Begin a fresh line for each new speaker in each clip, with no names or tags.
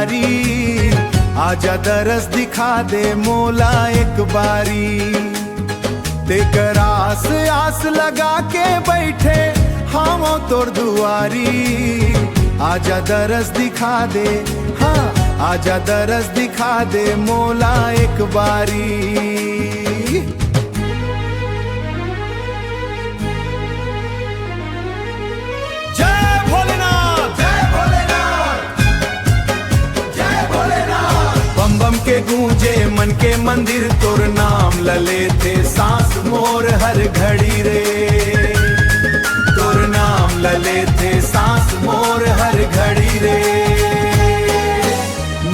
दुआरी, आजा दरस दिखा दे मोला एक बारी। तेकर आस आस लगा के बैठे हम तोर दुआरी, आजा दरस दिखा दे, हाँ आजा दरस दिखा दे मोला एक बारी। के गूंजे मन के मंदिर तोर नाम लले थे सांस मोर हर घड़ी रे, तोर नाम लले थे सांस मोर हर घड़ी रे।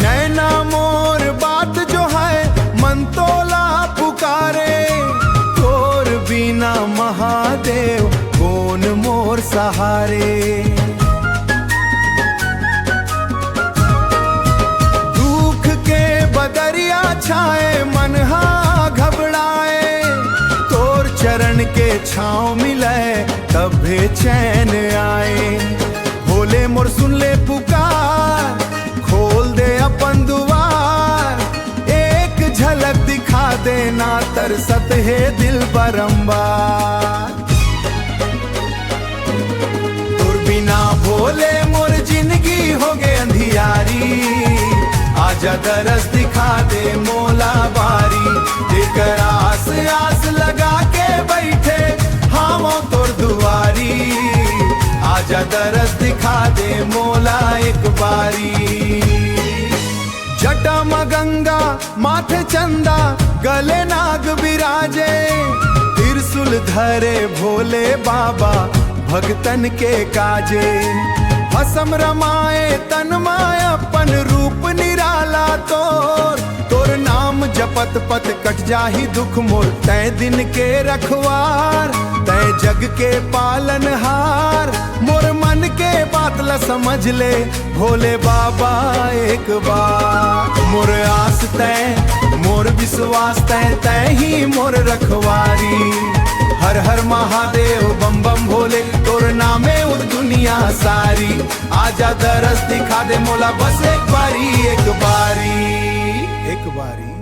नैना मोर बात जो है मन तोला पुकारे, तोर बिना महादेव कौन मोर सहारे। दरिया छाए मन हा घबराए, तोर चरण के छाँव मिले तब भी चैन आए। भोले मोर सुन ले पुकार, खोल दे अपन दुआर, एक झलक दिखा देना तरसत है दिल बारंबार। तोर बिना भोले मोर जिंदगी हो गए अंधियारी, आजा दरस दिखा दे मोला बारी। तेकर आस आस लगा के बैठे हम तोर दुआरी, आजा दरस दिखा दे मोला एक बारी। जटा गंगा माथे चंदा गले नाग विराजे, त्रिशूल धरे भोले बाबा भगतन के काजे। भस्म रमाए तन माय अपन रूप निराला तोर, तोर नाम जपत पत कट जाही दुख मोर। तै दिन के रखवार, तै जग के पालनहार, मोर मन के बात ल समझ ले भोले बाबा एक बार। मोर आस तै मोर विश्वास तै, तै ही मोर रखवारी। हर हर महादेव बम बम भोले, तोर नामे उर दुनिया सारी। आजा दरस दिखा दे मोला बस एक बारी, एक बारी, एक बारी।